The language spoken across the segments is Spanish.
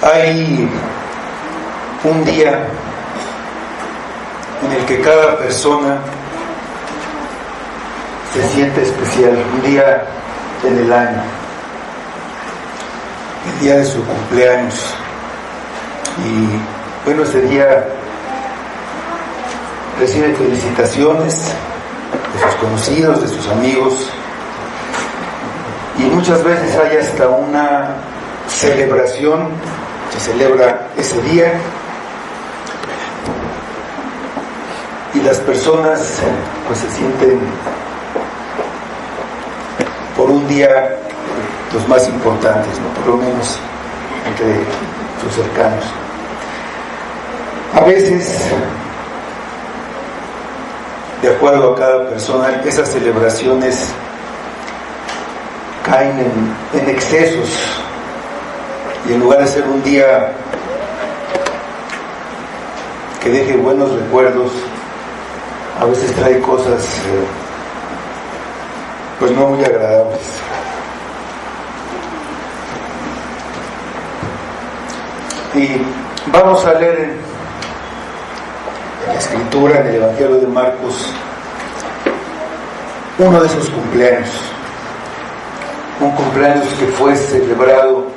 Hay un día en el que cada persona se siente especial, un día en el año, el día de su cumpleaños. Y bueno, ese día recibe felicitaciones de sus conocidos, de sus amigos, y muchas veces hay hasta una celebración, se celebra ese día, y las personas pues se sienten por un día los más importantes, ¿no? Por lo menos entre sus cercanos. A veces, de acuerdo a cada persona, esas celebraciones caen en excesos, y en lugar de ser un día que deje buenos recuerdos, a veces trae cosas pues no muy agradables. Y vamos a leer en la escritura, en el Evangelio de Marcos, uno de esos cumpleaños, un cumpleaños que fue celebrado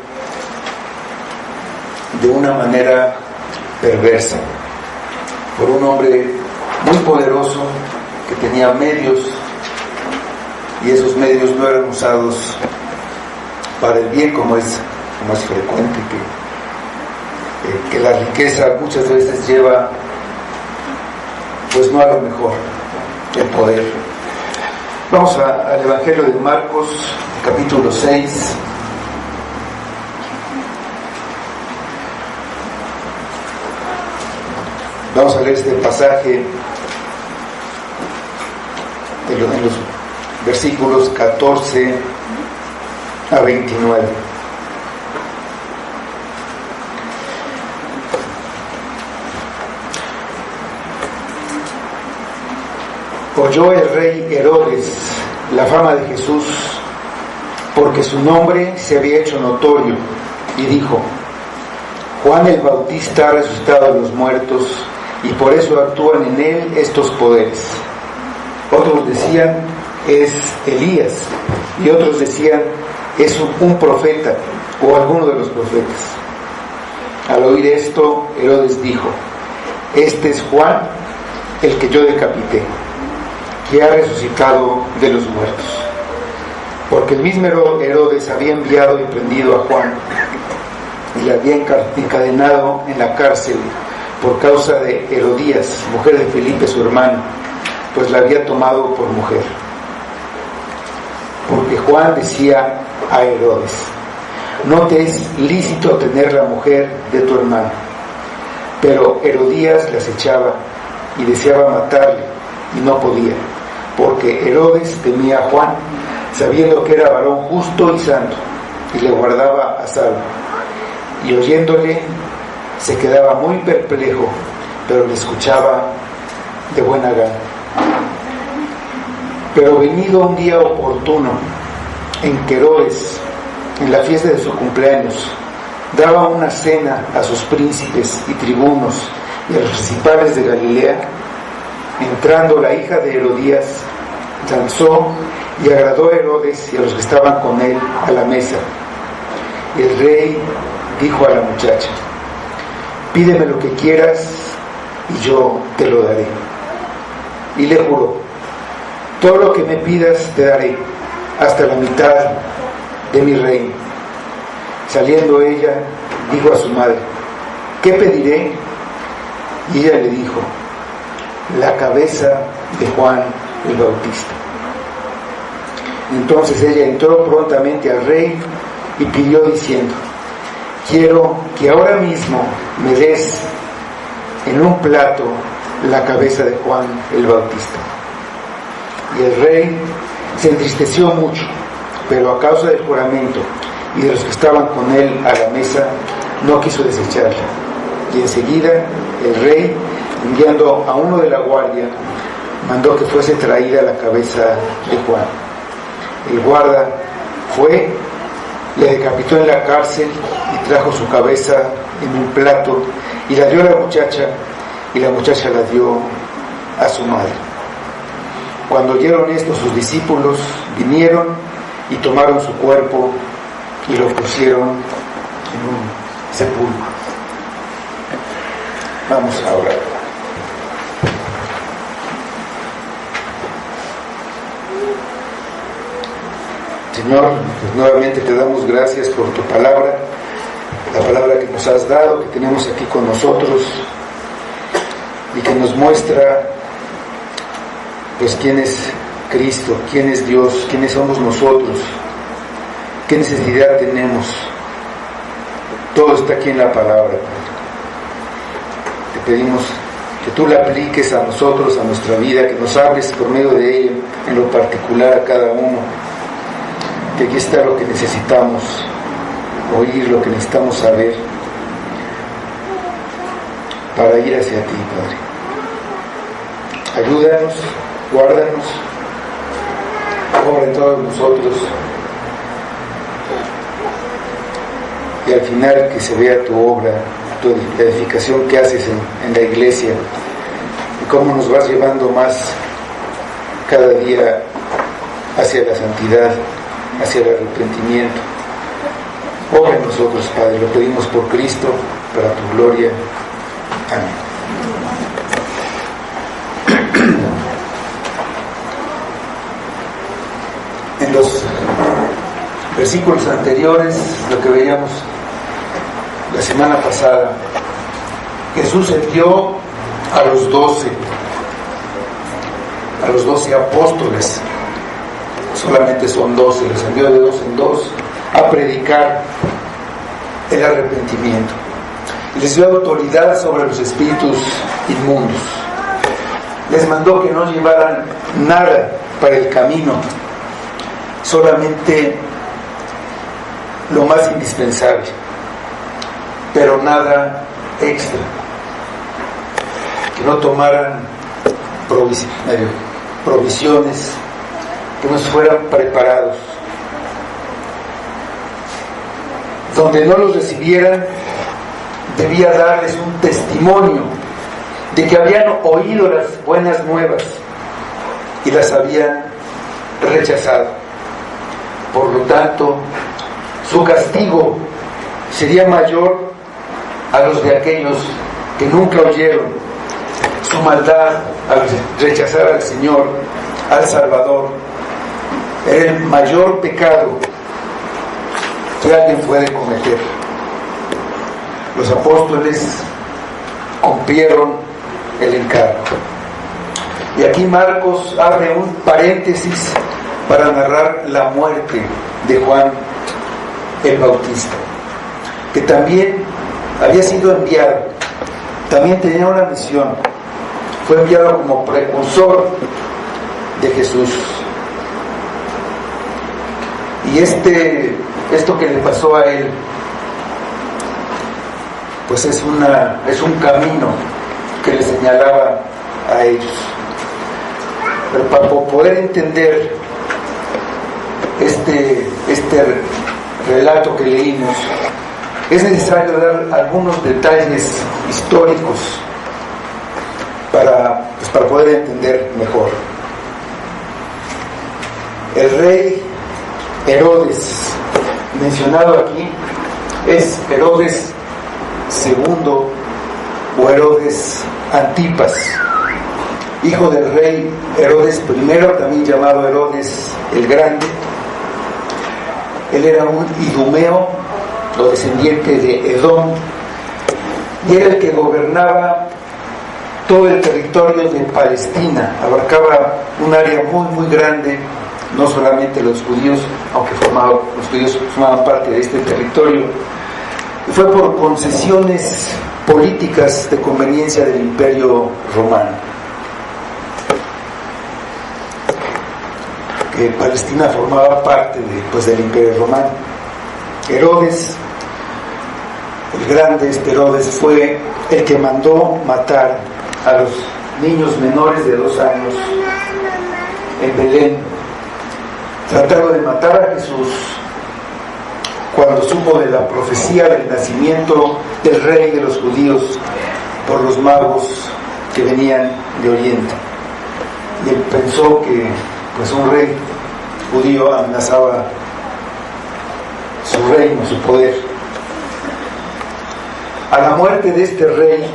de una manera perversa por un hombre muy poderoso que tenía medios, y esos medios no eran usados para el bien, como es frecuente, que la riqueza muchas veces lleva pues no a lo mejor el poder. Vamos al Evangelio de Marcos, capítulo 6. Vamos a leer este pasaje en los versículos 14 a 29. Oyó el rey Herodes la fama de Jesús, porque su nombre se había hecho notorio, y dijo: Juan el Bautista ha resucitado de los muertos, y por eso actúan en él estos poderes. Otros decían: es Elías, y otros decían: es un profeta, o alguno de los profetas. Al oír esto, Herodes dijo: este es Juan, el que yo decapité, que ha resucitado de los muertos. Porque el mismo Herodes había enviado y prendido a Juan, y le había encadenado en la cárcel por causa de Herodías, mujer de Felipe su hermano, pues la había tomado por mujer. Porque Juan decía a Herodes: no te es lícito tener la mujer de tu hermano. Pero Herodías le acechaba y deseaba matarle, y no podía, porque Herodes temía a Juan, sabiendo que era varón justo y santo, y le guardaba a salvo. Y oyéndole se quedaba muy perplejo, pero le escuchaba de buena gana. Pero venido un día oportuno, en que Herodes, en la fiesta de su cumpleaños, daba una cena a sus príncipes y tribunos y a los principales de Galilea, entrando la hija de Herodías, danzó y agradó a Herodes y a los que estaban con él a la mesa. Y el rey dijo a la muchacha: pídeme lo que quieras y yo te lo daré. Y le juró: todo lo que me pidas te daré, hasta la mitad de mi reino. Saliendo ella, dijo a su madre: ¿qué pediré? Y ella le dijo: la cabeza de Juan el Bautista. Entonces ella entró prontamente al rey y pidió diciendo: quiero que ahora mismo me des en un plato la cabeza de Juan el Bautista. Y el rey se entristeció mucho, pero a causa del juramento y de los que estaban con él a la mesa, no quiso desecharla. Y enseguida el rey, enviando a uno de la guardia, mandó que fuese traída la cabeza de Juan. El guarda fue le decapitó en la cárcel y trajo su cabeza en un plato y la dio a la muchacha, y la muchacha la dio a su madre. Cuando oyeron esto, sus discípulos vinieron y tomaron su cuerpo y lo pusieron en un sepulcro. Vamos a orar. Señor, pues nuevamente te damos gracias por tu palabra, la palabra que nos has dado, que tenemos aquí con nosotros y que nos muestra pues quién es Cristo, quién es Dios, quiénes somos nosotros, qué necesidad tenemos. Todo está aquí en la palabra. Te pedimos que tú la apliques a nosotros, a nuestra vida, que nos hables por medio de ella, en lo particular a cada uno. Que aquí está lo que necesitamos oír, lo que necesitamos saber para ir hacia ti, Padre. Ayúdanos, guárdanos, obra en todos nosotros, y al final que se vea tu obra, tu edificación que haces en la iglesia, y cómo nos vas llevando más cada día hacia la santidad, hacia el arrepentimiento. Obra en nosotros, Padre, lo pedimos por Cristo, para tu gloria. Amén. En los versículos anteriores, lo que veíamos la semana pasada, Jesús envió a los 12 apóstoles. Solamente son 12, los envió de 2 en 2 a predicar el arrepentimiento. Y les dio autoridad sobre los espíritus inmundos. Les mandó que no llevaran nada para el camino, solamente lo más indispensable, pero nada extra. Que no tomaran provisiones, que nos fueran preparados. Donde no los recibieran, debía darles un testimonio de que habían oído las buenas nuevas y las habían rechazado. Por lo tanto, su castigo sería mayor a los de aquellos que nunca oyeron. Su maldad al rechazar al Señor, al Salvador, era el mayor pecado que alguien puede cometer. Los apóstoles cumplieron el encargo. Y aquí Marcos abre un paréntesis para narrar la muerte de Juan el Bautista, que también había sido enviado, también tenía una misión, fue enviado como precursor de Jesús. Y esto que le pasó a él, pues es un camino que le señalaba a ellos. Pero para poder entender este relato que leímos, es necesario dar algunos detalles históricos para poder entender mejor. El rey Herodes, mencionado aquí, es Herodes II o Herodes Antipas, hijo del rey Herodes I, también llamado Herodes el Grande. Él era un idumeo o descendiente de Edom, y era el que gobernaba todo el territorio de Palestina. Abarcaba un área muy muy grande, no solamente los judíos, aunque los judíos formaban parte de este territorio. Y fue por concesiones políticas de conveniencia del Imperio Romano que Palestina formaba parte del Imperio Romano. Herodes el Grande, Herodes, fue el que mandó matar a los niños menores de 2 años en Belén. Trataron de matar a Jesús cuando supo de la profecía del nacimiento del rey de los judíos por los magos que venían de Oriente. Y él pensó que pues un rey judío amenazaba su reino, su poder. A la muerte de este rey,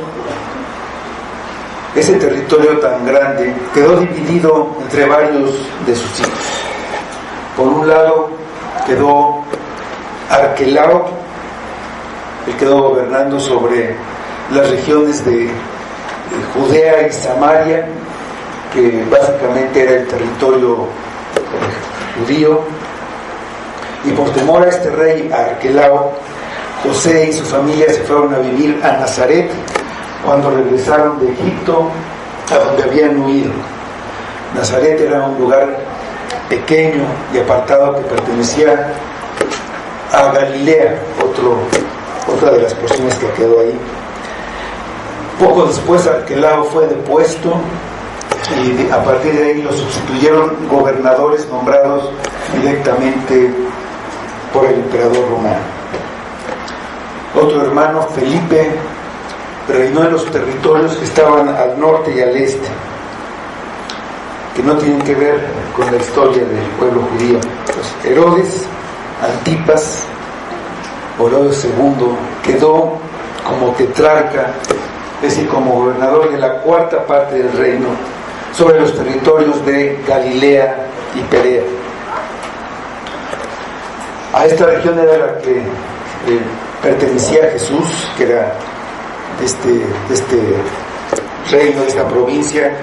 ese territorio tan grande quedó dividido entre varios de sus hijos. Por un lado quedó Arquelao, él quedó gobernando sobre las regiones de Judea y Samaria, que básicamente era el territorio judío. Y por temor a este rey Arquelao, José y su familia se fueron a vivir a Nazaret cuando regresaron de Egipto, a donde habían huido. Nazaret era un lugar pequeño y apartado que pertenecía a Galilea, otra de las porciones que quedó ahí. Poco después Arquelao fue depuesto y a partir de ahí lo sustituyeron gobernadores nombrados directamente por el emperador romano. Otro hermano, Felipe, reinó en los territorios que estaban al norte y al este, que no tienen que ver con la historia del pueblo judío. Pues Herodes Antipas, o Herodes II, quedó como tetrarca, es decir, como gobernador de la cuarta parte del reino sobre los territorios de Galilea y Perea. A esta región era la que pertenecía a Jesús, que era de este reino, de esta provincia,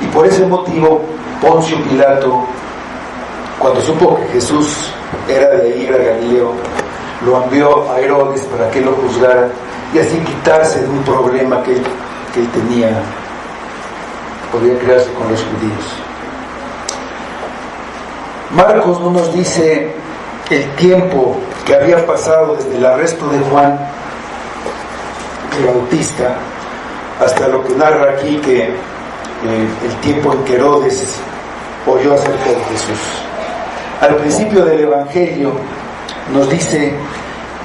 y por ese motivo Poncio Pilato, cuando supo que Jesús era de ahí, era Galileo, lo envió a Herodes para que lo juzgara y así quitarse de un problema que él tenía, podría crearse con los judíos. Marcos no nos dice el tiempo que había pasado desde el arresto de Juan el Bautista hasta lo que narra aquí, que el tiempo en que Herodes oyó acerca de Jesús. Al principio del Evangelio nos dice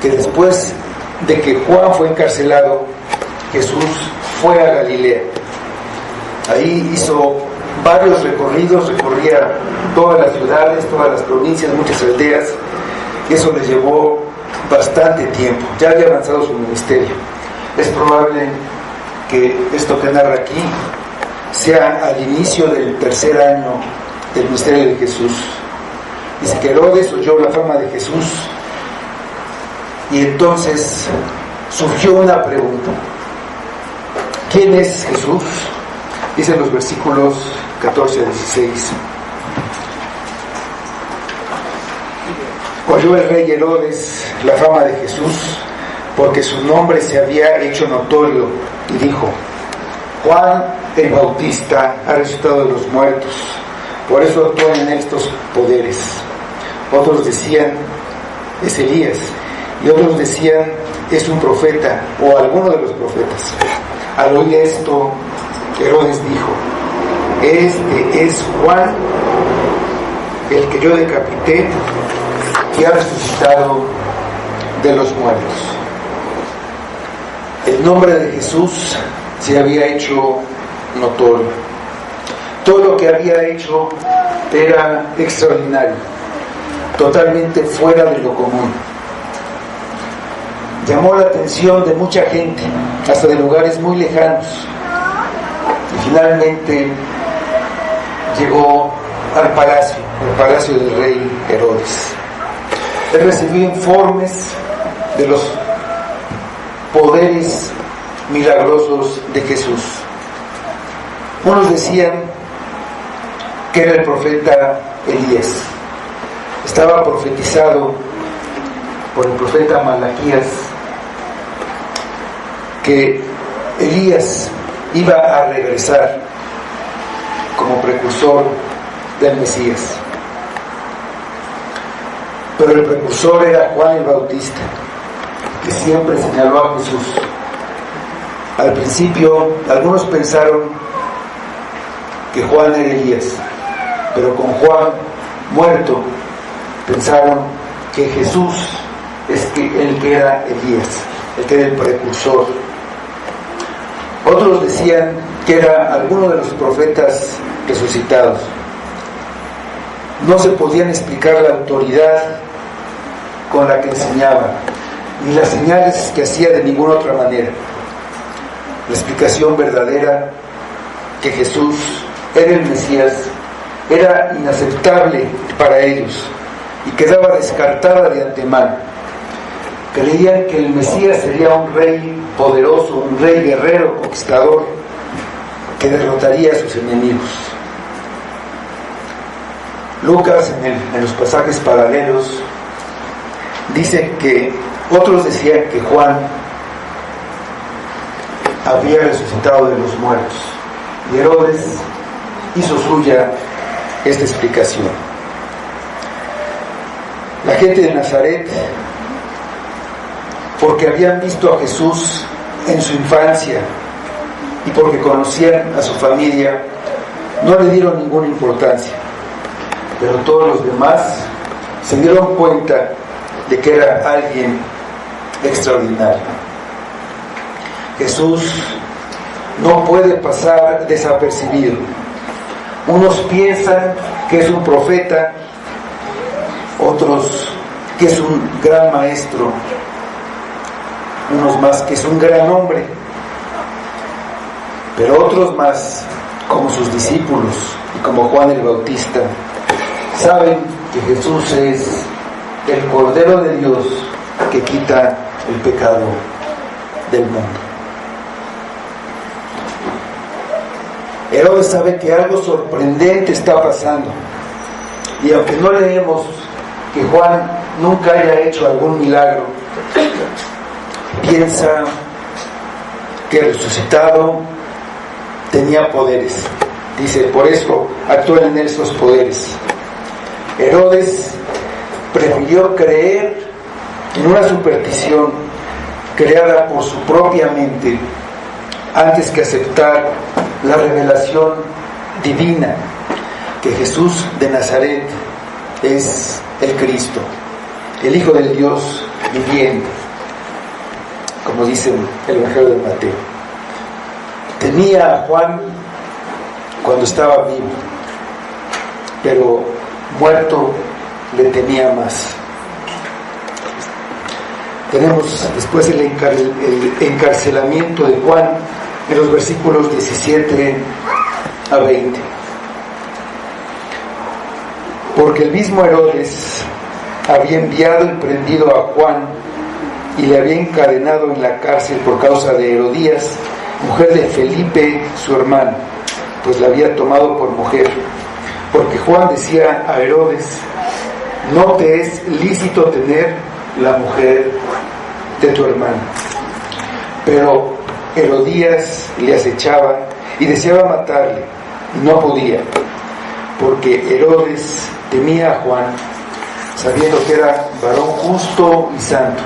que después de que Juan fue encarcelado, Jesús fue a Galilea. Ahí hizo varios recorridos, recorría todas las ciudades, todas las provincias, muchas aldeas, y eso les llevó bastante tiempo. Ya había avanzado su ministerio. Es probable que esto que narra aquí sea al inicio del tercer año del ministerio de Jesús. Dice que Herodes oyó la fama de Jesús y entonces surgió una pregunta: ¿quién es Jesús? Dicen los versículos 14 a 16. Oyó el rey Herodes la fama de Jesús, porque su nombre se había hecho notorio, y dijo: Juan el Bautista ha resucitado de los muertos, por eso actúan en estos poderes. Otros decían: es Elías, y otros decían: es un profeta, o alguno de los profetas. Al oír esto, Herodes dijo: este es Juan, el que yo decapité, que ha resucitado de los muertos. El nombre de Jesús se había hecho notorio. Todo lo que había hecho era extraordinario, totalmente fuera de lo común. Llamó la atención de mucha gente, hasta de lugares muy lejanos, y finalmente llegó al palacio del rey Herodes. Él recibió informes de los poderes milagrosos de Jesús. Unos decían que era el profeta Elías. Estaba profetizado por el profeta Malaquías que Elías iba a regresar como precursor del Mesías. Pero el precursor era Juan el Bautista, que siempre señaló a Jesús. Al principio, algunos pensaron que Juan era Elías, pero con Juan muerto, pensaron que Jesús es que el que era Elías, el que era el precursor. Otros decían que era alguno de los profetas resucitados. No se podían explicar la autoridad con la que enseñaba, ni las señales que hacía de ninguna otra manera. La explicación verdadera, que Jesús era el Mesías, era inaceptable para ellos y quedaba descartada de antemano. Creían que el Mesías sería un rey poderoso, un rey guerrero, conquistador, que derrotaría a sus enemigos. Lucas, en los pasajes paralelos, dice que otros decían que Juan había resucitado de los muertos, y Herodes hizo suya esta explicación. La gente de Nazaret, porque habían visto a Jesús en su infancia y porque conocían a su familia, no le dieron ninguna importancia. Pero todos los demás se dieron cuenta de que era alguien extraordinario. Jesús no puede pasar desapercibido. Unos piensan que es un profeta, otros que es un gran maestro, unos más que es un gran hombre, pero otros más, como sus discípulos y como Juan el Bautista, saben que Jesús es el Cordero de Dios que quita el pecado del mundo. Herodes sabe que algo sorprendente está pasando, y aunque no leemos que Juan nunca haya hecho algún milagro, piensa que el resucitado tenía poderes. Dice, por eso actúan en él esos poderes. Herodes prefirió creer en una superstición creada por su propia mente antes que aceptar la revelación divina que Jesús de Nazaret es el Cristo, el Hijo del Dios viviente, como dice el Evangelio de Mateo. Temía a Juan cuando estaba vivo, pero muerto le temía más. Tenemos después el encarcelamiento de Juan en los versículos 17 a 20. Porque el mismo Herodes había enviado y prendido a Juan y le había encadenado en la cárcel por causa de Herodías, mujer de Felipe, su hermano, pues la había tomado por mujer. Porque Juan decía a Herodes: no te es lícito tener la mujer de tu hermano. Pero Herodías le acechaba y deseaba matarle, y no podía, porque Herodes temía a Juan, sabiendo que era varón justo y santo,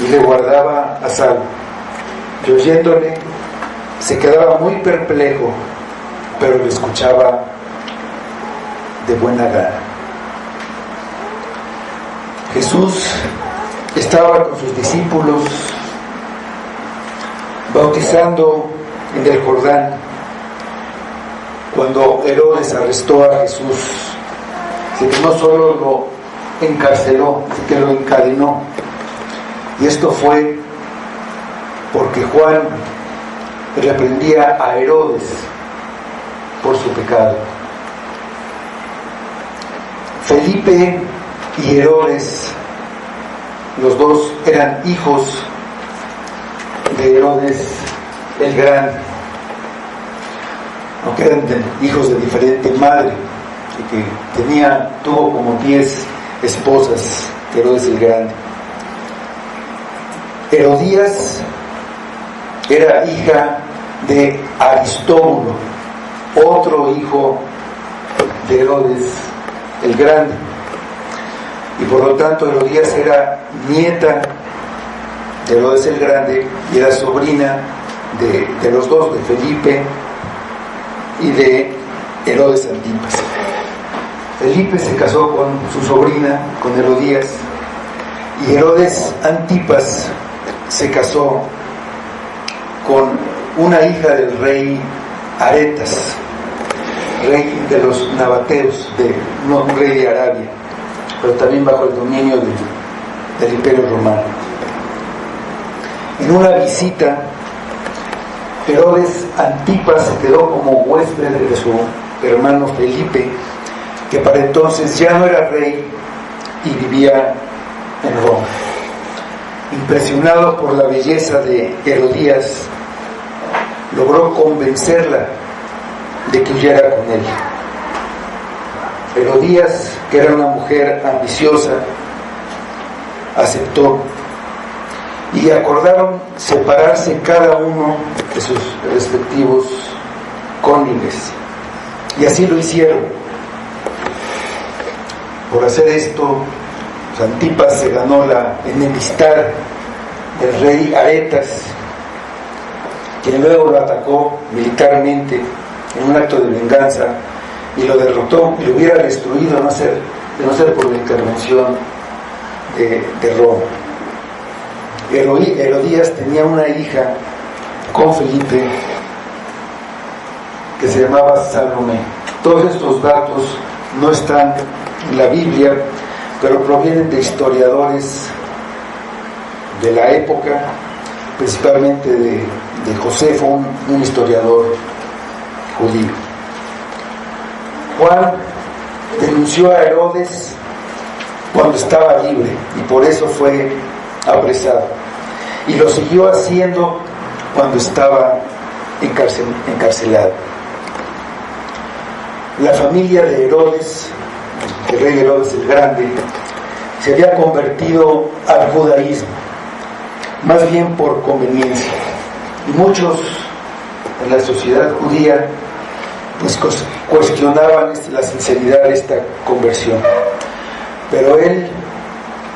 y le guardaba a salvo. Y oyéndole, se quedaba muy perplejo, pero le escuchaba de buena gana. Jesús estaba con sus discípulos bautizando en el Jordán cuando Herodes arrestó a Jesús. Así que no solo lo encarceló, sino que lo encadenó. Y esto fue porque Juan reprendía a Herodes por su pecado. Felipe y Herodes, los dos eran hijos de Herodes el Grande, aunque eran hijos de diferente madre, y que tuvo como 10 esposas, Herodes el Grande. Herodías era hija de Aristóbulo, otro hijo de Herodes el Grande, y por lo tanto Herodías era nieta de Herodes el Grande y era sobrina de los dos, de Felipe y de Herodes Antipas. Felipe se casó con su sobrina, con Herodías, Y Herodes Antipas se casó con una hija del rey Aretas, rey de los nabateos, no un rey de Arabia, pero también bajo el dominio del Imperio Romano. En una visita, Herodes Antipas se quedó como huésped de su hermano Felipe, que para entonces ya no era rey y vivía en Roma. Impresionado por la belleza de Herodías, logró convencerla de que huyera con él. Herodías, que era una mujer ambiciosa, aceptó y acordaron separarse cada uno de sus respectivos cónyuges. Y así lo hicieron. Por hacer esto, Antipas se ganó la enemistad del rey Aretas, quien luego lo atacó militarmente en un acto de venganza y lo derrotó y lo hubiera destruido de no ser por la intervención de Roma. Herodías tenía una hija con Felipe que se llamaba Salomé. Todos estos datos no están en la Biblia, pero provienen de historiadores de la época, principalmente de Josefo, un historiador judío. Juan denunció a Herodes cuando estaba libre y por eso fue apresado, y lo siguió haciendo cuando estaba encarcelado. La familia de Herodes, el rey Herodes el Grande, se había convertido al judaísmo, más bien por conveniencia, y muchos en la sociedad judía pues cuestionaban la sinceridad de esta conversión, pero él,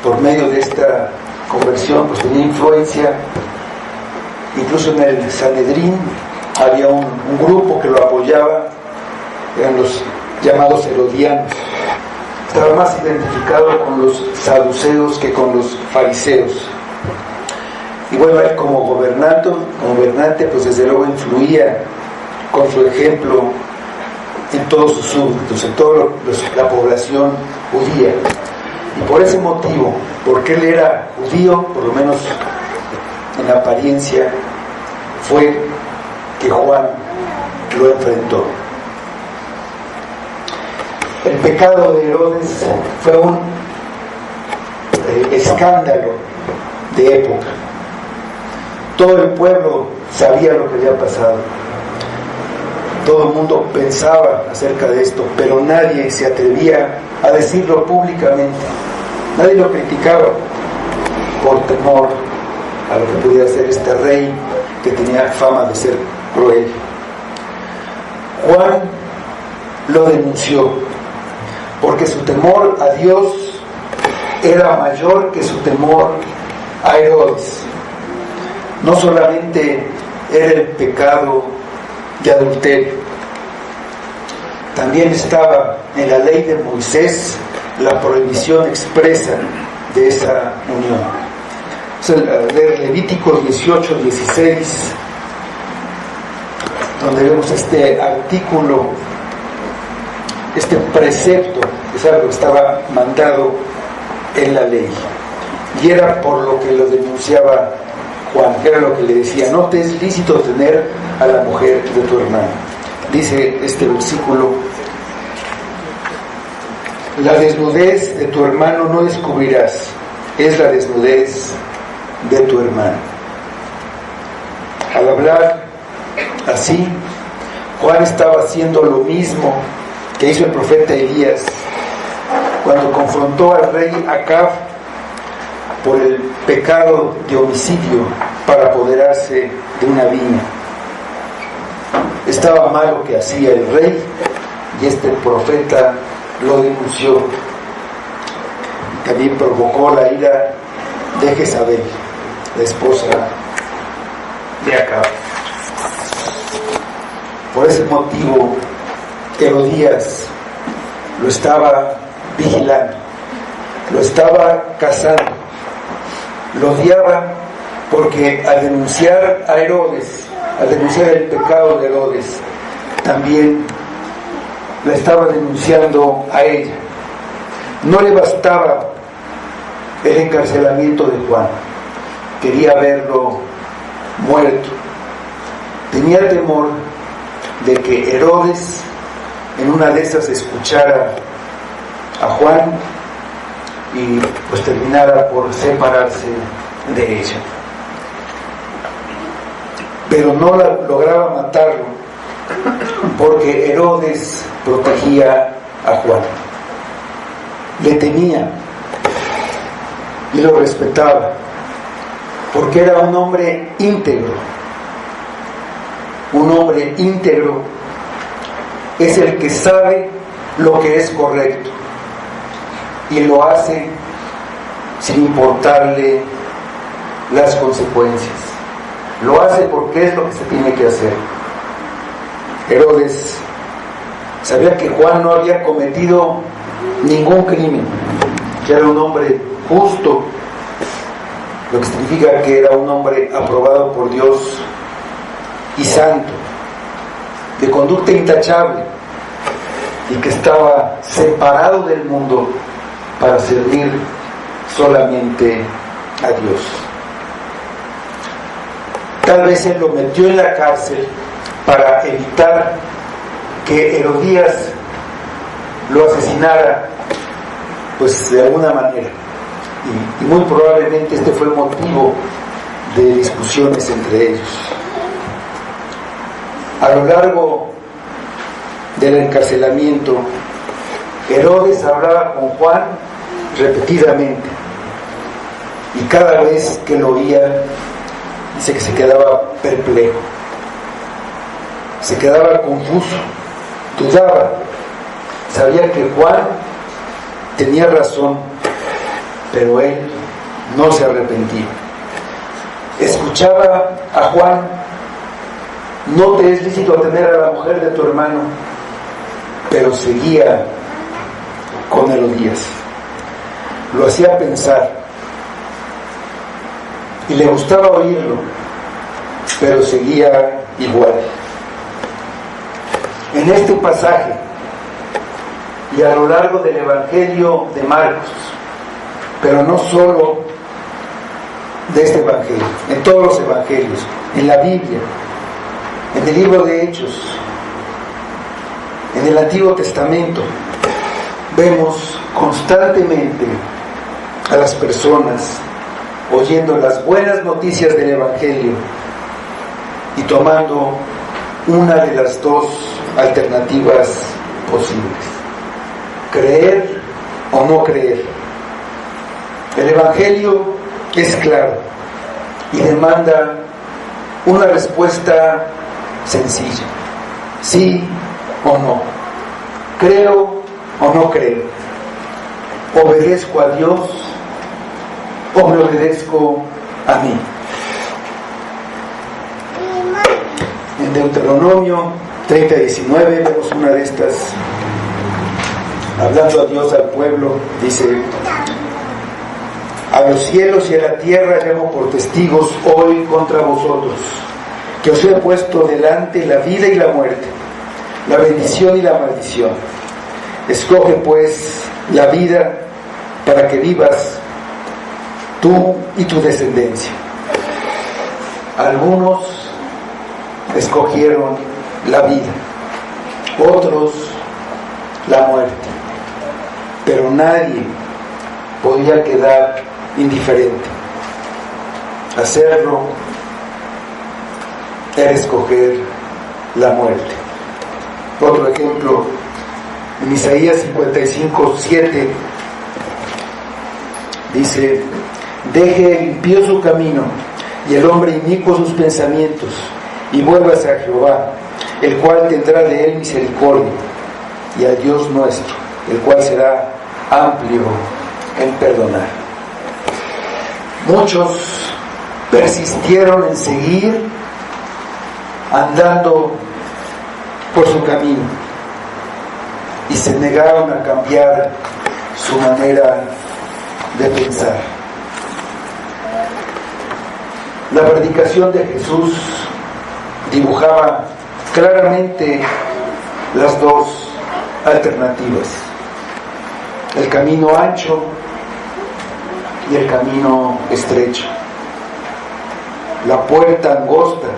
por medio de esta conversión, pues tenía influencia. Incluso en el Sanedrín había un grupo que lo apoyaba, eran los llamados herodianos. Estaba más identificado con los saduceos que con los fariseos. Y bueno, él como gobernante, pues desde luego influía con su ejemplo en todos sus súbditos, en toda la población judía. Y por ese motivo, porque él era judío, por lo menos en apariencia, fue que Juan lo enfrentó. El pecado de Herodes fue un escándalo de época. Todo el pueblo sabía lo que había pasado. Todo el mundo pensaba acerca de esto, pero nadie se atrevía a decirlo públicamente. Nadie lo criticaba por temor a lo que pudiera ser este rey que tenía fama de ser cruel. Juan lo denunció porque su temor a Dios era mayor que su temor a Herodes. No solamente era el pecado de adulterio, también estaba en la ley de Moisés la prohibición expresa de esa unión. O sea, de Levíticos 18-16, donde vemos este artículo, este precepto, que es algo que estaba mandado en la ley, y era por lo que lo denunciaba Juan, que era lo que le decía: no te es lícito tener a la mujer de tu hermano. Dice este versículo: la desnudez de tu hermano no descubrirás, es la desnudez de tu hermano. Al hablar así, Juan estaba haciendo lo mismo que hizo el profeta Elías cuando confrontó al rey Acab por el pecado de homicidio para apoderarse de una viña. Estaba mal lo que hacía el rey y este profeta lo denunció. También provocó la ira de Jezabel, la esposa de Acab. Por ese motivo, Herodías lo estaba vigilando, lo estaba cazando, Lo odiaba porque al denunciar a Herodes, al denunciar el pecado de Herodes, también la estaba denunciando a ella. No le bastaba el encarcelamiento de Juan, quería verlo muerto. Tenía temor de que Herodes en una de esas escuchara a Juan y pues terminara por separarse de ella. Pero no lograba matarlo porque Herodes protegía a Juan. Le temía y lo respetaba porque era un hombre íntegro. Un hombre íntegro es el que sabe lo que es correcto y lo hace sin importarle las consecuencias. Lo hace porque es lo que se tiene que hacer. Herodes sabía que Juan no había cometido ningún crimen, que era un hombre justo, lo que significa que era un hombre aprobado por Dios y santo, de conducta intachable, y que estaba separado del mundo para servir solamente a Dios. Tal vez él lo metió en la cárcel para evitar que Herodías lo asesinara, pues de alguna manera, y muy probablemente este fue motivo de discusiones entre ellos. A lo largo del encarcelamiento, Herodes hablaba con Juan repetidamente, y cada vez que lo oía, dice que se quedaba perplejo, se quedaba confuso, dudaba, sabía que Juan tenía razón, pero él no se arrepentía. Escuchaba a Juan: no te es lícito tener a la mujer de tu hermano, pero seguía con Herodías. Lo hacía pensar y le gustaba oírlo, pero seguía igual. En este pasaje y a lo largo del Evangelio de Marcos, pero no solo de este Evangelio, en todos los Evangelios, en la Biblia, en el libro de Hechos, en el Antiguo Testamento, vemos constantemente a las personas oyendo las buenas noticias del Evangelio y tomando una de las dos alternativas posibles: creer o no creer. El Evangelio es claro y demanda una respuesta sencilla: sí o no. ¿Creo o no creo? ¿Obedezco a Dios o me obedezco a mí? En Deuteronomio 30:19 vemos una de estas, hablando a Dios al pueblo, dice: a los cielos y a la tierra llamo por testigos hoy contra vosotros, que os he puesto delante la vida y la muerte, la bendición y la maldición. Escoge pues la vida para que vivas tú y tu descendencia. Algunos escogieron la vida, otros la muerte, pero nadie podía quedar indiferente. Hacerlo era escoger la muerte. Otro ejemplo, en Isaías 55:7 dice: deje el impío su camino y el hombre inicuo sus pensamientos, y vuélvase a Jehová, el cual tendrá de él misericordia, y a Dios nuestro, el cual será amplio en perdonar. Muchos persistieron en seguir andando por su camino y se negaron a cambiar su manera de pensar. La predicación de Jesús dibujaba claramente las dos alternativas: el camino ancho y el camino estrecho, la puerta angosta,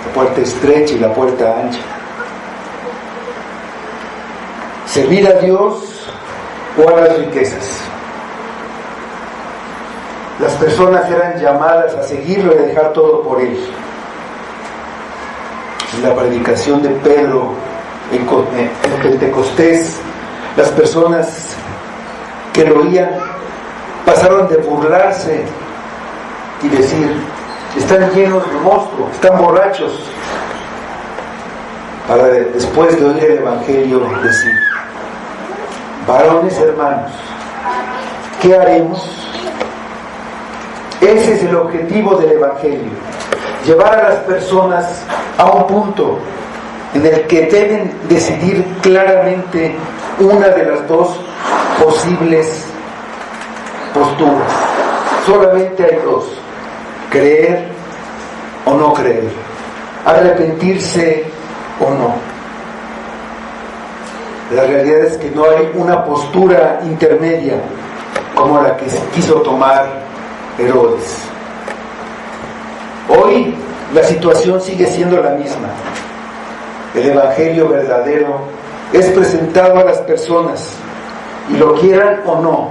la puerta estrecha y la puerta ancha. Servir a Dios o a las riquezas. Las personas eran llamadas a seguirlo y a dejar todo por él. En la predicación de Pedro en Pentecostés, las personas que lo oían pasaron de burlarse y decir: están llenos de monstruos, están borrachos, para después de oír el Evangelio decir: varones hermanos, ¿qué haremos? Ese es el objetivo del Evangelio: llevar a las personas a un punto en el que deben decidir claramente una de las dos posibles posturas. Solamente hay dos: creer o no creer, arrepentirse o no. La realidad es que no hay una postura intermedia como la que quiso tomar Herodes. Hoy la situación sigue siendo la misma. El Evangelio verdadero es presentado a las personas, y lo quieran o no,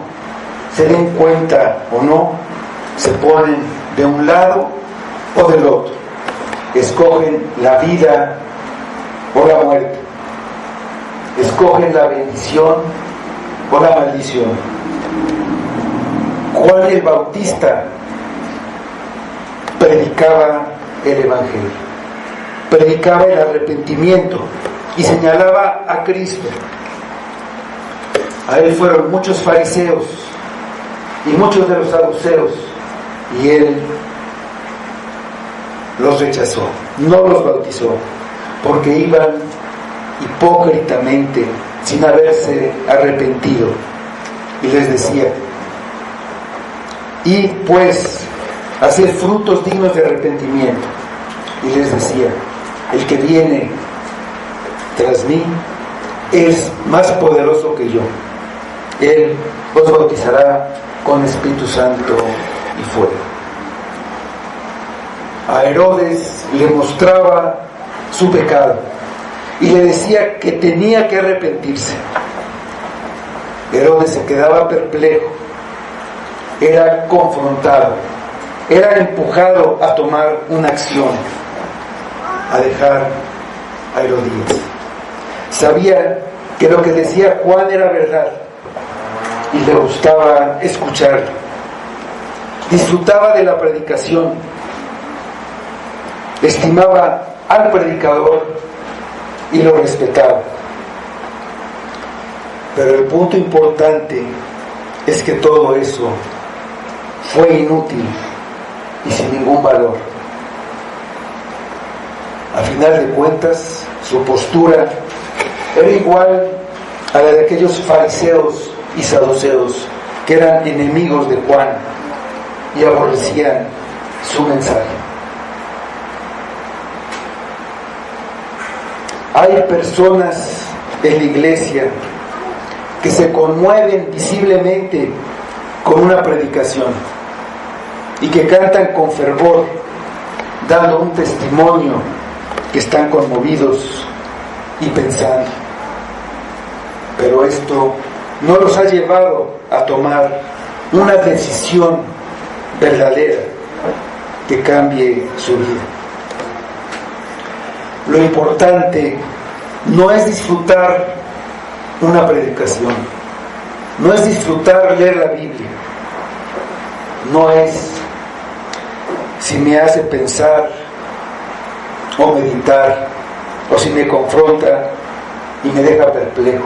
se den cuenta o no, se ponen de un lado o del otro, escogen la vida o la muerte, escogen la bendición o la maldición. Juan el Bautista predicaba el Evangelio, predicaba el arrepentimiento y señalaba a Cristo. A él fueron muchos fariseos y muchos de los saduceos, y él los rechazó, no los bautizó, porque iban hipócritamente, sin haberse arrepentido, y les decía: y pues hacer frutos dignos de arrepentimiento. Y les decía: el que viene tras mí es más poderoso que yo, él os bautizará con Espíritu Santo y fuego. A Herodes le mostraba su pecado y le decía que tenía que arrepentirse. Herodes se quedaba perplejo, era confrontado, era empujado a tomar una acción, a dejar a Herodías. Sabía que lo que decía Juan era verdad y le gustaba escucharlo. Disfrutaba de la predicación, estimaba al predicador y lo respetaba. Pero el punto importante es que todo eso fue inútil y sin ningún valor. A final de cuentas, su postura era igual a la de aquellos fariseos y saduceos que eran enemigos de Juan y aborrecían su mensaje. Hay personas en la iglesia que se conmueven visiblemente con una predicación y que cantan con fervor, dando un testimonio que están conmovidos y pensando. Pero esto no los ha llevado a tomar una decisión verdadera que cambie su vida. Lo importante no es disfrutar una predicación, no es disfrutar leer la Biblia, no es si me hace pensar o meditar, o si me confronta y me deja perplejo.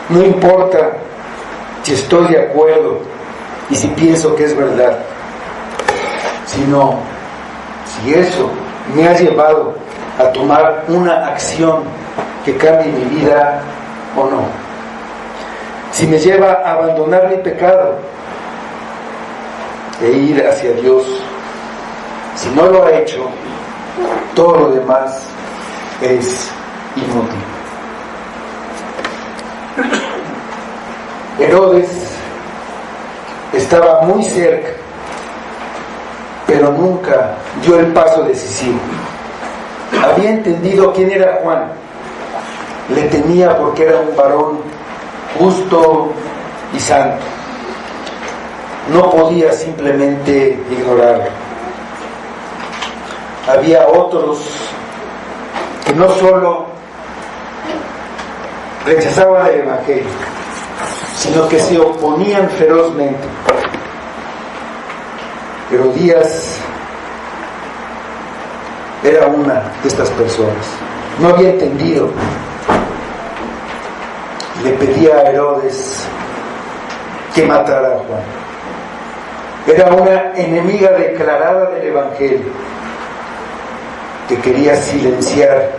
No importa si estoy de acuerdo y si pienso que es verdad, sino si eso me ha llevado a tomar una acción que cambie mi vida o no. Si me lleva a abandonar mi pecado e ir hacia Dios. Si no lo ha hecho, todo lo demás es inútil. Herodes estaba muy cerca, pero nunca dio el paso decisivo. Había entendido quién era Juan, le temía porque era un varón justo y santo. No podía simplemente ignorarlo. Había otros que no solo rechazaban el Evangelio, sino que se oponían ferozmente. Herodías era una de estas personas. No había entendido. Le pedía a Herodes que matara a Juan. Era una enemiga declarada del Evangelio, que quería silenciar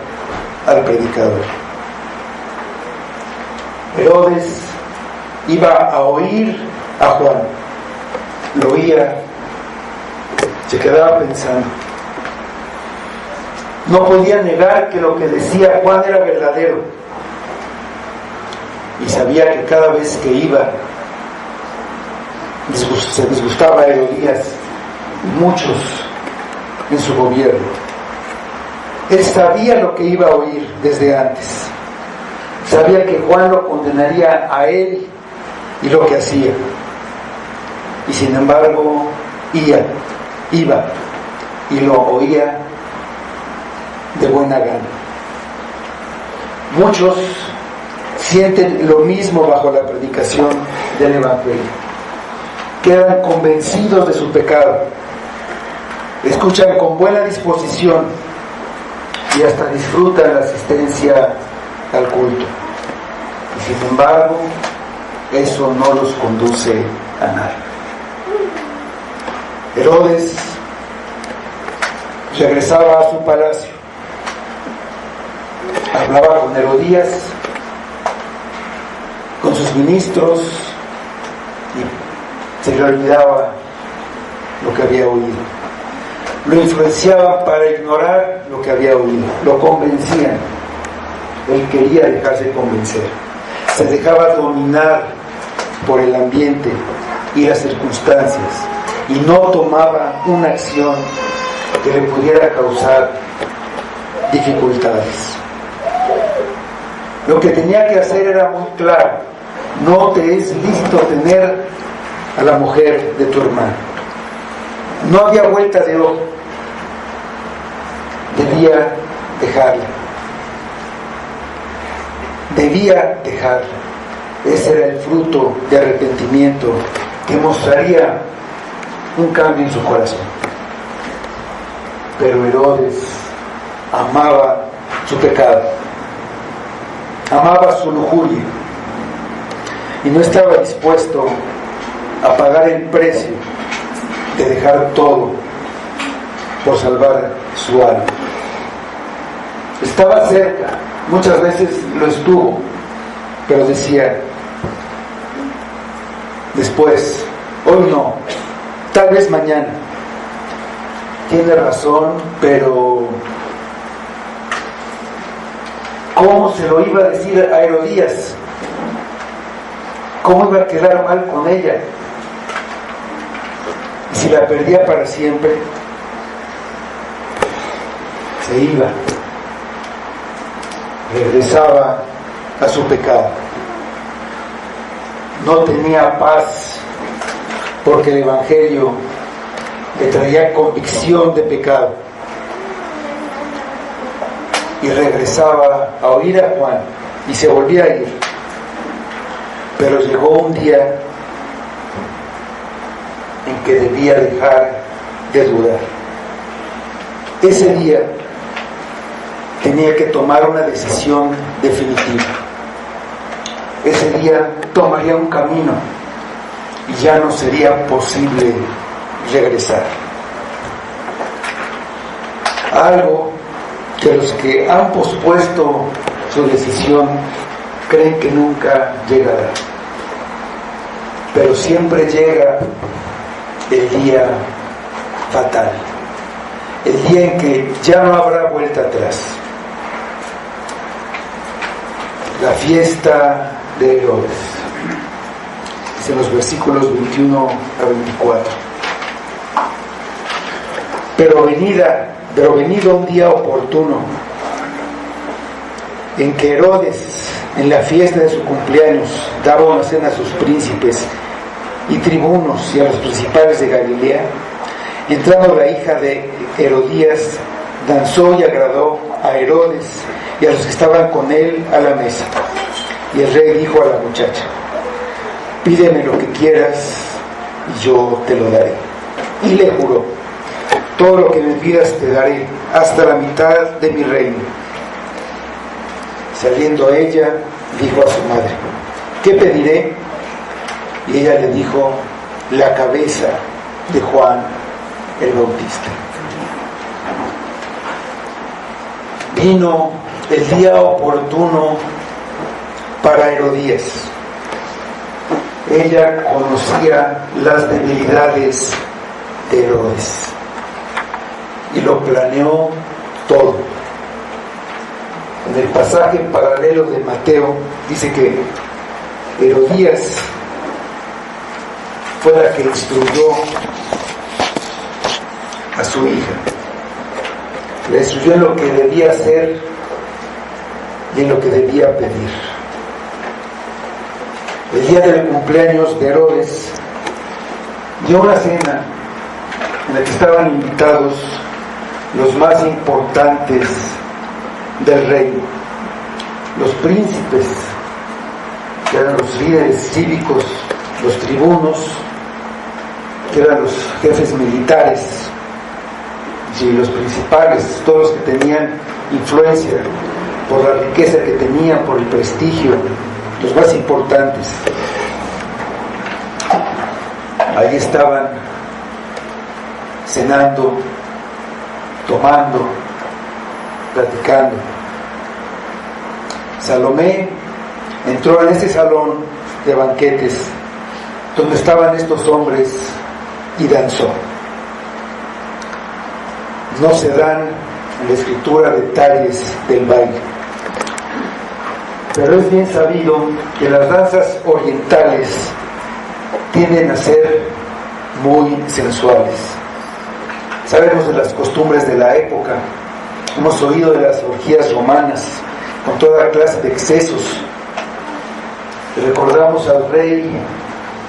al predicador. Herodes iba a oír a Juan, lo oía, se quedaba pensando. No podía negar que lo que decía Juan era verdadero, y sabía que cada vez que iba se disgustaba a Herodías y muchos en su gobierno. Él sabía lo que iba a oír desde antes. Sabía que Juan lo condenaría a él y lo que hacía. Y sin embargo, iba y lo oía de buena gana. Muchos sienten lo mismo bajo la predicación del Evangelio. Quedan convencidos de su pecado, escuchan con buena disposición y hasta disfrutan la asistencia al culto. Y sin embargo, eso no los conduce a nada. Herodes regresaba a su palacio, hablaba con Herodías, con sus ministros, y se le olvidaba lo que había oído. Lo influenciaban para ignorar lo que había oído, lo convencían. Él quería dejarse convencer, se dejaba dominar por el ambiente y las circunstancias, y no tomaba una acción que le pudiera causar dificultades. Lo que tenía que hacer era muy claro: no te es lícito tener a la mujer de tu hermano. No había vuelta de hoja. Debía dejarla. Debía dejarla. Ese era el fruto de arrepentimiento que mostraría un cambio en su corazón. Pero Herodes amaba su pecado, amaba su lujuria, y no estaba dispuesto a pagar el precio de dejar todo por salvar su alma. Estaba cerca, muchas veces lo estuvo, pero decía después: hoy no, tal vez mañana. Tiene razón, pero ¿cómo se lo iba a decir a Herodías? ¿Cómo iba a quedar mal con ella? Y si la perdía para siempre, se iba, regresaba a su pecado. No tenía paz porque el Evangelio le traía convicción de pecado, y regresaba a oír a Juan y se volvía a ir. Pero llegó un día en que debía dejar de dudar. Ese día tenía que tomar una decisión definitiva. Ese día tomaría un camino y ya no sería posible regresar. Algo que los que han pospuesto su decisión creen que nunca llegará, pero siempre llega el día fatal, el día en que ya no habrá vuelta atrás, la fiesta de Herodes. Dice en los versículos 21 a 24. Pero venido un día oportuno, en que Herodes, en la fiesta de su cumpleaños, daba una cena a sus príncipes y tribunos y a los principales de Galilea, entrando la hija de Herodías, danzó y agradó a Herodes y a los que estaban con él a la mesa. Y el rey dijo a la muchacha: pídeme lo que quieras y yo te lo daré. Y le juró: todo lo que me pidas te daré, hasta la mitad de mi reino. Saliendo ella, dijo a su madre: ¿qué pediré? Y ella le dijo: la cabeza de Juan el Bautista. Vino el día oportuno para Herodías. Ella conocía las debilidades de Herodes y lo planeó todo. En el pasaje paralelo de Mateo dice que Herodías fue la que instruyó a su hija, le instruyó en lo que debía hacer y en lo que debía pedir. El día del cumpleaños de Herodes dio una cena en la que estaban invitados los más importantes del reino, los príncipes, que eran los líderes cívicos, los tribunos, que eran los jefes militares, y los principales, todos los que tenían influencia por la riqueza que tenían, por el prestigio, los más importantes. Ahí estaban cenando, tomando, platicando. Salomé entró en ese salón de banquetes donde estaban estos hombres y danzó. No se dan en la escritura detalles del baile, pero es bien sabido que las danzas orientales tienden a ser muy sensuales. Sabemos de las costumbres de la época, hemos oído de las orgías romanas con toda clase de excesos. Recordamos al rey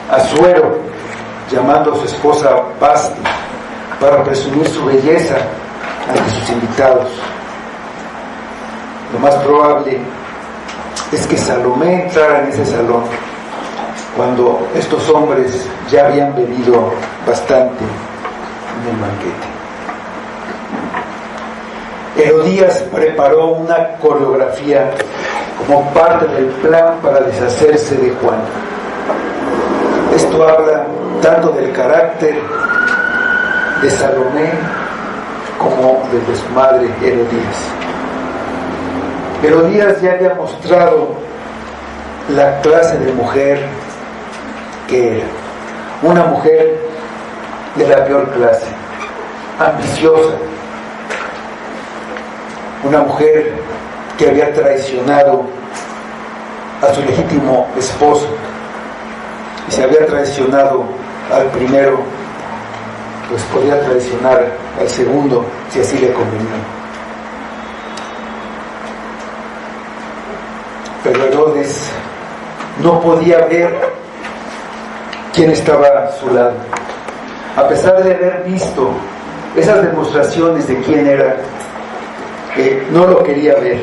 Asuero llamando a su esposa Basti para presumir su belleza ante sus invitados. Lo más probable es que Salomé entrara en ese salón cuando estos hombres ya habían bebido bastante en el banquete. Herodías preparó una coreografía como parte del plan para deshacerse de Juan. Esto habla tanto del carácter de Salomé como de su madre Herodías. Herodías ya había mostrado la clase de mujer que era, una mujer de la peor clase, ambiciosa, una mujer que había traicionado a su legítimo esposo, y si había traicionado al primero, pues podía traicionar al segundo si así le convenía. Pero Herodes no podía ver quién estaba a su lado. A pesar de haber visto esas demostraciones de quién era, no lo quería ver.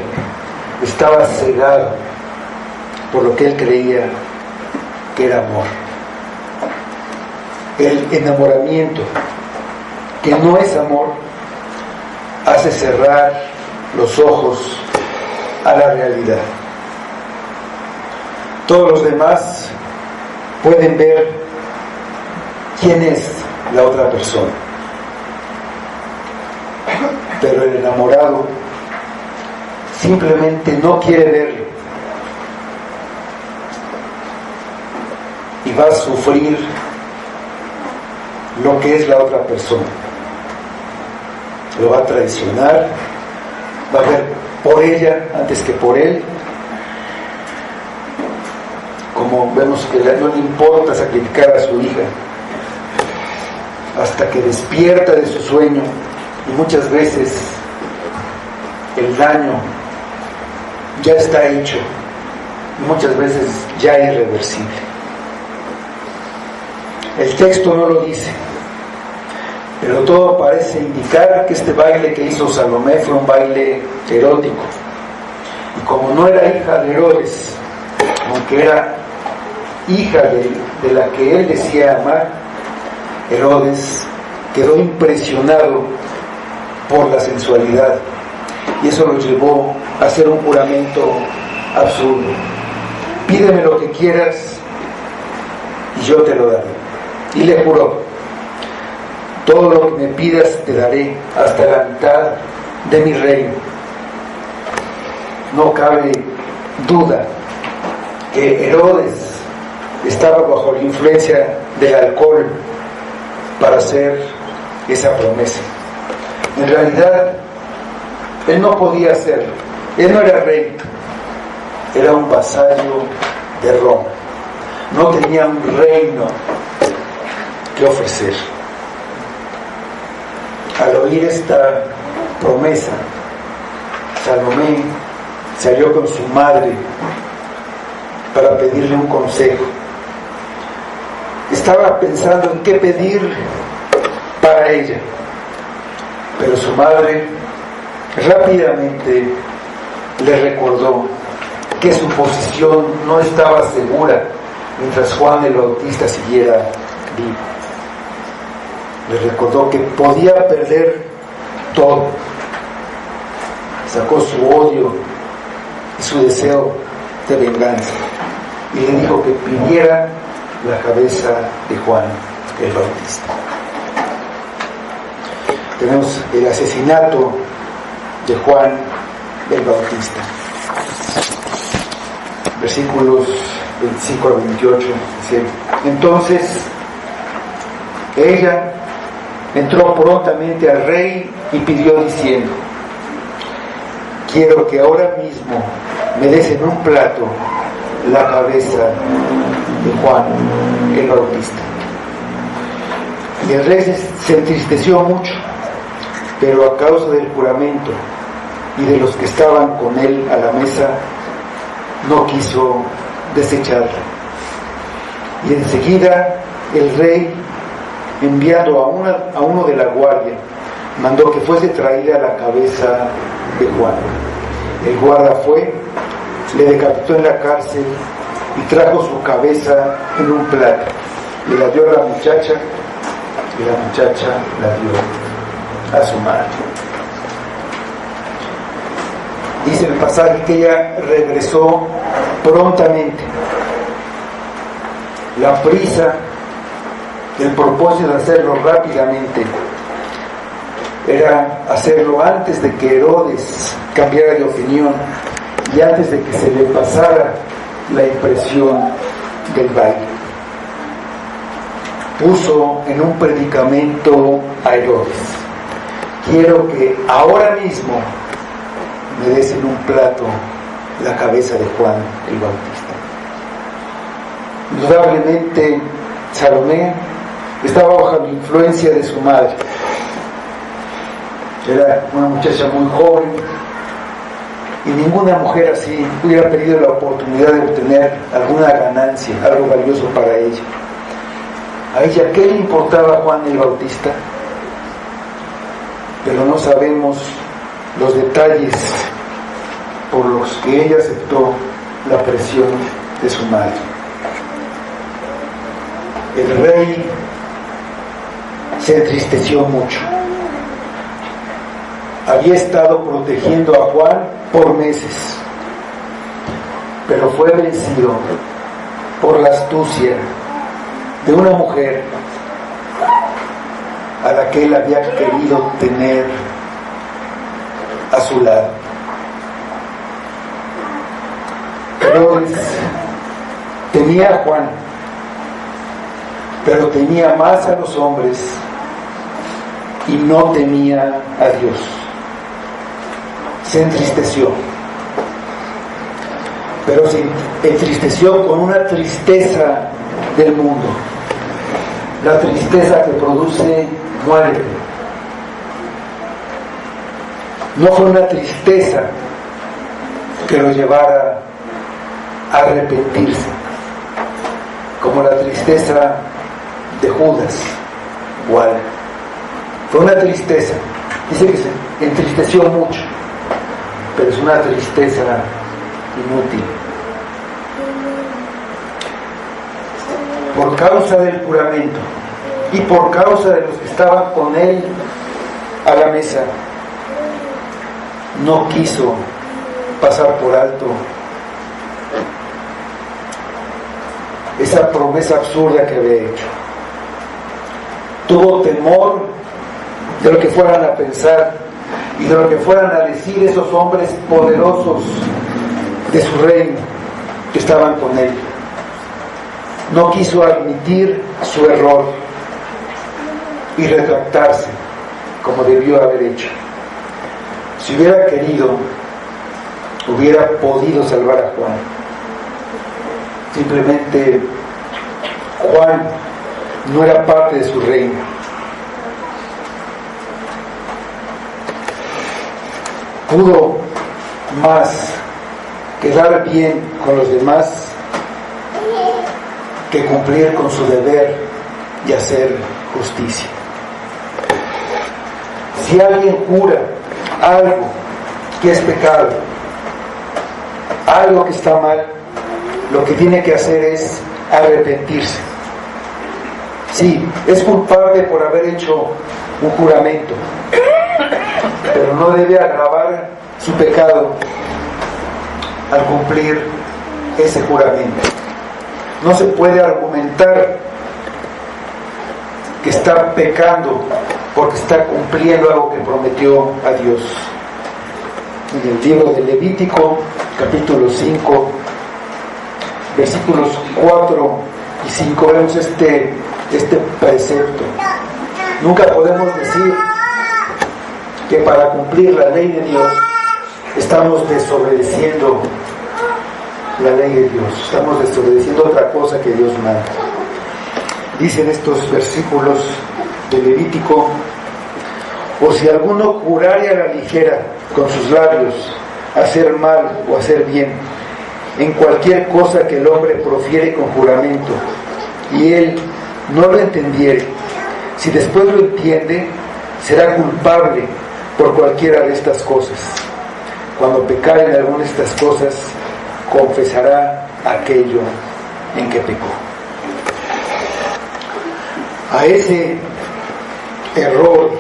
Estaba cegado por lo que él creía que era amor. El enamoramiento, que no es amor, hace cerrar los ojos a la realidad. Todos los demás pueden ver quién es la otra persona, pero el enamorado simplemente no quiere verlo y va a sufrir lo que es la otra persona. Lo va a traicionar, va a ver por ella antes que por él. Como vemos que no le importa sacrificar a su hija, hasta que despierta de su sueño, y muchas veces el daño ya está hecho, y muchas veces ya irreversible. El texto no lo dice, pero todo parece indicar que este baile que hizo Salomé fue un baile erótico. Y como no era hija de Herodes, aunque era hija de la que él decía amar, Herodes quedó impresionado por la sensualidad, y eso lo llevó a hacer un juramento absurdo: pídeme lo que quieras y yo te lo daré. Y le juró: todo lo que me pidas te daré, hasta la mitad de mi reino. No cabe duda que Herodes estaba bajo la influencia del alcohol para hacer esa promesa. En realidad, él no podía hacerlo. Él no era rey, era un vasallo de Roma. No tenía un reino que ofrecer. Al oír esta promesa, Salomé salió con su madre para pedirle un consejo. Estaba pensando en qué pedir para ella, pero su madre rápidamente le recordó que su posición no estaba segura mientras Juan el Bautista siguiera vivo. Le recordó que podía perder todo. Sacó su odio y su deseo de venganza y le dijo que pidiera la cabeza de Juan el Bautista. Tenemos el asesinato de Juan el Bautista. Versículos 25 al 28 dice: entonces ella entró prontamente al rey y pidió diciendo: quiero que ahora mismo me des en un plato la cabeza de Juan el Bautista. Y el rey se entristeció mucho, pero a causa del juramento y de los que estaban con él a la mesa, no quiso desecharla. Y enseguida el rey, enviando a uno de la guardia, mandó que fuese traída la cabeza de Juan. El guarda fue, le decapitó en la cárcel y trajo su cabeza en un plato. Le la dio a la muchacha y la muchacha la dio a su madre. Dice el pasaje que ella regresó prontamente. La prisa, el propósito de hacerlo rápidamente, era hacerlo antes de que Herodes cambiara de opinión y antes de que se le pasara la impresión del baile. Puso en un predicamento a Herodes: quiero que ahora mismo me des en un plato la cabeza de Juan el Bautista. Indudablemente Salomé estaba bajo la influencia de su madre. Era una muchacha muy joven y ninguna mujer así hubiera tenido la oportunidad de obtener alguna ganancia, algo valioso para ella. A ella, ¿qué le importaba Juan el Bautista? Pero no sabemos los detalles por los que ella aceptó la presión de su madre. El rey se entristeció mucho. Había estado protegiendo a Juan por meses, pero fue vencido por la astucia de una mujer a la que él había querido tener a su lado. Herodes tenía a Juan pero temía más a los hombres y no temía a Dios. Se entristeció, pero se entristeció con una tristeza del mundo, la tristeza que produce muerte. No fue una tristeza que lo llevara a arrepentirse, como la tristeza de Judas. Igual, fue una tristeza, dice que se entristeció mucho, pero es una tristeza inútil. Por causa del juramento y por causa de los que estaban con él a la mesa, no quiso pasar por alto esa promesa absurda que había hecho. Tuvo temor de lo que fueran a pensar y de lo que fueran a decir esos hombres poderosos de su reino que estaban con él. No quiso admitir su error y retractarse como debió haber hecho. Si hubiera querido, hubiera podido salvar a Juan. Simplemente Juan no era parte de su reino. Pudo más quedar bien con los demás que cumplir con su deber y hacer justicia. Si alguien jura algo que es pecado, algo que está mal, lo que tiene que hacer es arrepentirse. Sí, es culpable por haber hecho un juramento, pero no debe agravar su pecado al cumplir ese juramento. No se puede argumentar que está pecando porque está cumpliendo algo que prometió a Dios. En el libro de Levítico, capítulo 5, versículos 4 y 5, vemos este precepto. Nunca podemos decir que para cumplir la ley de Dios estamos desobedeciendo la ley de Dios, estamos desobedeciendo otra cosa que Dios manda. Dicen estos versículos de Levítico: o si alguno jurare a la ligera con sus labios hacer mal o hacer bien, en cualquier cosa que el hombre profiere con juramento, y él no lo entendiere, si después lo entiende, será culpable por cualquiera de estas cosas. Cuando pecare en alguna de estas cosas, confesará aquello en que pecó. A ese error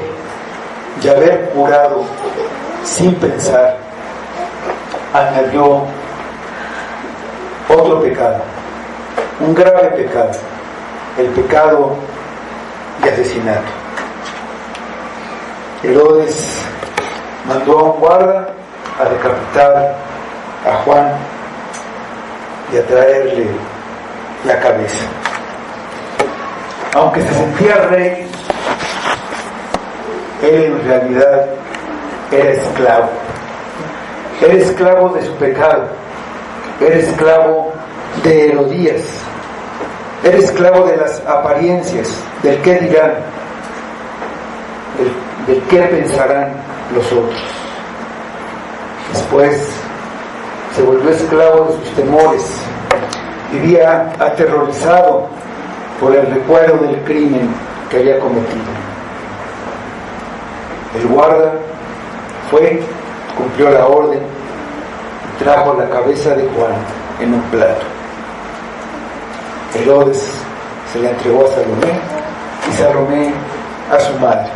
de haber jurado sin pensar, añadió otro pecado, un grave pecado, el pecado de asesinato. Herodes mandó a un guarda a decapitar a Juan y a traerle la cabeza. Aunque se sentía rey, él en realidad era esclavo. Era esclavo de su pecado, era esclavo de Herodías, era esclavo de las apariencias, del qué dirán, del qué pensarán los otros. Después se volvió esclavo de sus temores, vivía aterrorizado por el recuerdo del crimen que había cometido. El guarda fue, cumplió la orden y trajo la cabeza de Juan en un plato. Herodes se la entregó a Salomé y Salomé a su madre.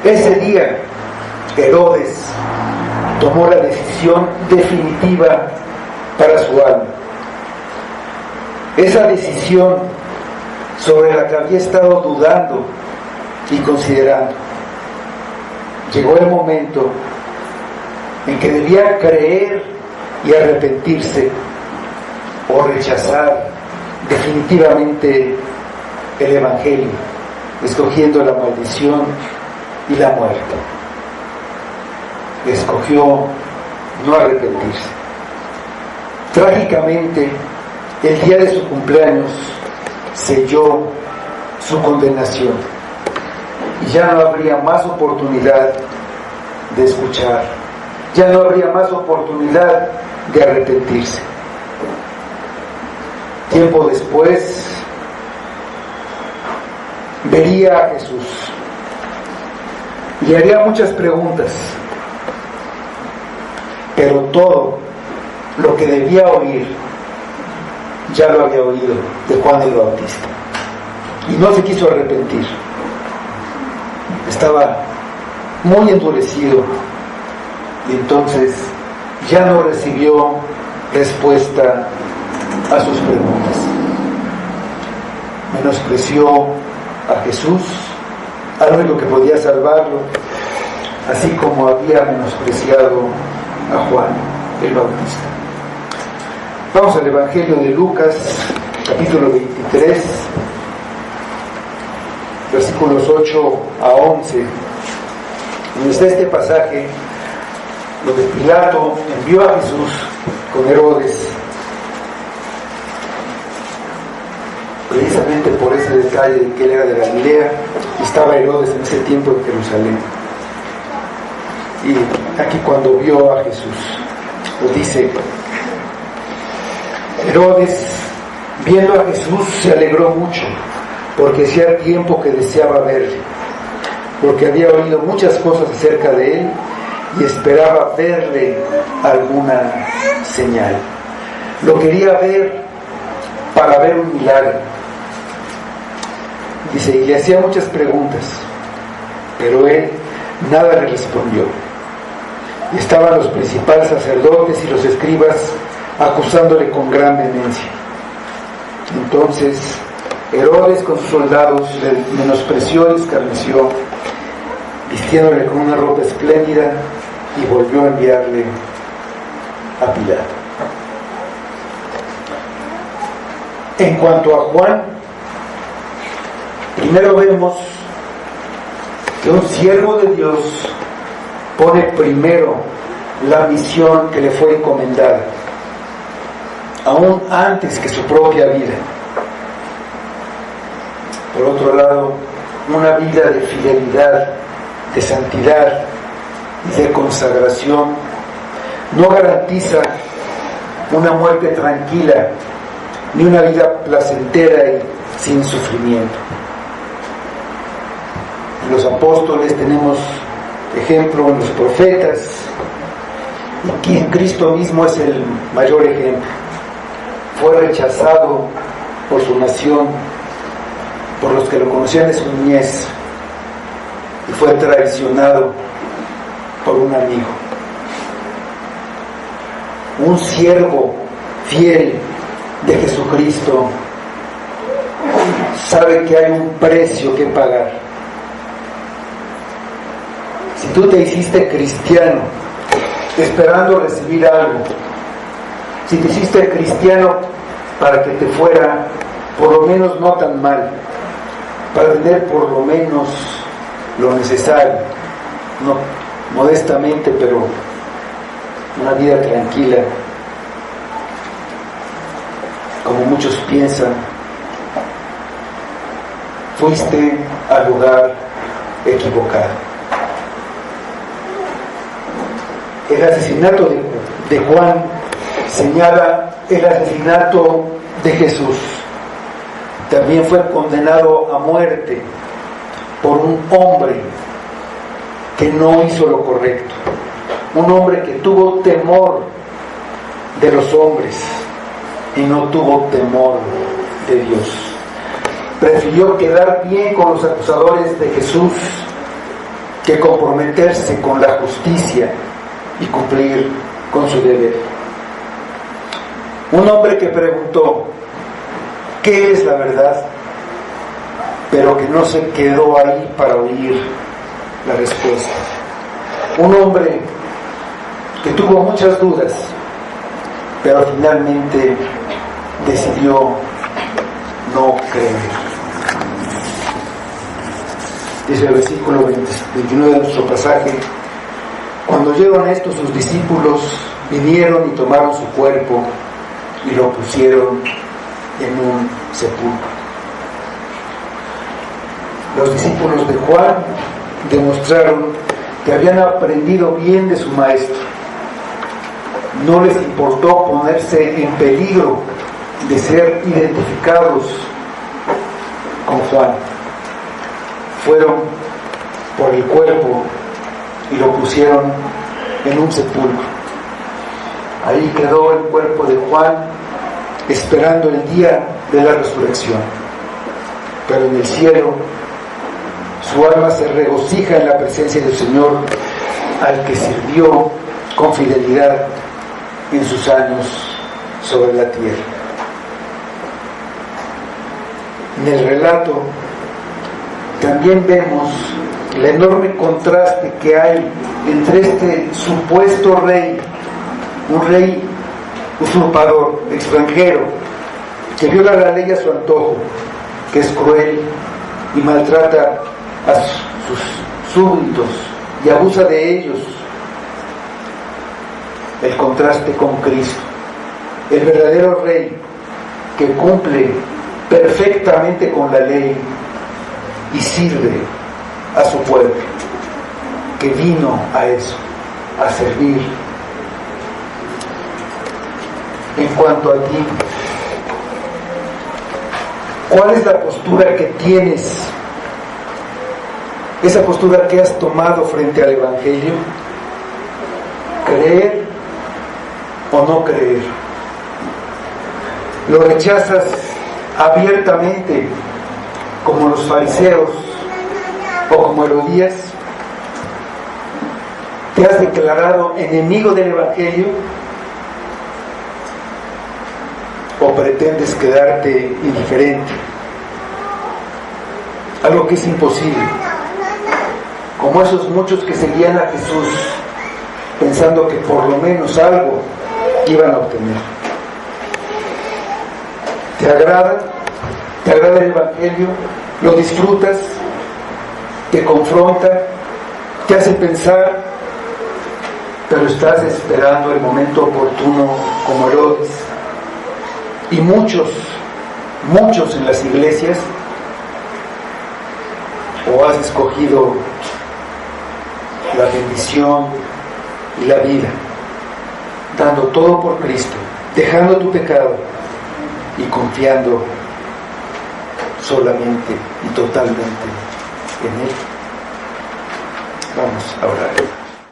Ese día Herodes tomó la decisión definitiva para su alma. Esa decisión sobre la que había estado dudando y considerando. Llegó el momento en que debía creer y arrepentirse o rechazar definitivamente el Evangelio, escogiendo la maldición y la muerte. Escogió no arrepentirse. Trágicamente, el día de su cumpleaños selló su condenación y ya no habría más oportunidad de escuchar, ya no habría más oportunidad de arrepentirse. Tiempo después vería a Jesús, le haría muchas preguntas, pero todo lo que debía oír ya lo había oído de Juan el Bautista y no se quiso arrepentir. Estaba muy endurecido y entonces ya no recibió respuesta a sus preguntas. Menospreció a Jesús, al único que podía salvarlo, así como había menospreciado a Juan el Bautista. Vamos al Evangelio de Lucas, capítulo 23, versículos 8 a 11, donde está este pasaje donde Pilato envió a Jesús con Herodes, precisamente por ese detalle de que él era de Galilea y estaba Herodes en ese tiempo en Jerusalén. Y aquí cuando vio a Jesús, lo dice: Herodes, viendo a Jesús, se alegró mucho, porque hacía tiempo que deseaba verle, porque había oído muchas cosas acerca de él y esperaba verle alguna señal. Lo quería ver para ver un milagro. Dice, y le hacía muchas preguntas, pero él nada le respondió. Y estaban los principales sacerdotes y los escribas acusándole con gran vehemencia. Entonces Herodes con sus soldados le menospreció y escarneció, vistiéndole con una ropa espléndida, y volvió a enviarle a Pilato. En cuanto a Juan, primero vemos que un siervo de Dios pone primero la misión que le fue encomendada, aún antes que su propia vida. Por otro lado, una vida de fidelidad, de santidad y de consagración no garantiza una muerte tranquila ni una vida placentera y sin sufrimiento. En los apóstoles tenemos ejemplo, en los profetas, y quien Cristo mismo es el mayor ejemplo. Fue rechazado por su nación, por los que lo conocían de su niñez, y fue traicionado por un amigo. Un siervo fiel de Jesucristo sabe que hay un precio que pagar. Si tú te hiciste cristiano esperando recibir algo, si te hiciste cristiano para que te fuera por lo menos no tan mal, para tener por lo menos lo necesario, no modestamente, pero una vida tranquila, como muchos piensan, fuiste al lugar equivocado. El asesinato de Juan señala el asesinato de Jesús. También fue condenado a muerte por un hombre que no hizo lo correcto, un hombre que tuvo temor de los hombres y no tuvo temor de Dios. Prefirió quedar bien con los acusadores de Jesús que comprometerse con la justicia y cumplir con su deber. Un hombre que preguntó ¿qué es la verdad?, pero que no se quedó ahí para oír la respuesta. Un hombre que tuvo muchas dudas, pero finalmente decidió no creer. Dice el versículo 29 de nuestro pasaje: cuando oyeron esto, sus discípulos vinieron y tomaron su cuerpo y lo pusieron en un sepulcro. Los discípulos de Juan demostraron que habían aprendido bien de su maestro. No les importó ponerse en peligro de ser identificados con Juan. Fueron por el cuerpo y lo pusieron en un sepulcro. Ahí quedó el cuerpo de Juan esperando el día de la resurrección. Pero en el cielo su alma se regocija en la presencia del Señor, al que sirvió con fidelidad en sus años sobre la tierra. En el relato también vemos el enorme contraste que hay entre este supuesto rey, un rey usurpador, extranjero, que viola la ley a su antojo, que es cruel y maltrata a sus súbditos y abusa de ellos. El contraste con Cristo, el verdadero rey que cumple perfectamente con la ley y sirve a su pueblo, que vino a eso, a servir. En cuanto a ti, ¿cuál es la postura que tienes? Esa postura que has tomado frente al Evangelio. ¿Creer o no creer? ¿Lo rechazas abiertamente como los fariseos o como Herodías? ¿Te has declarado enemigo del Evangelio? ¿O pretendes quedarte indiferente? Algo que es imposible, como esos muchos que seguían a Jesús pensando que por lo menos algo iban a obtener. ¿Te agrada? ¿Te agrada el Evangelio? ¿Lo disfrutas? ¿Te confronta? ¿Te hace pensar? Pero estás esperando el momento oportuno como Herodes. Y muchos en las iglesias, o has escogido la bendición y la vida, dando todo por Cristo, dejando tu pecado y confiando solamente y totalmente en Él. Vamos a orar.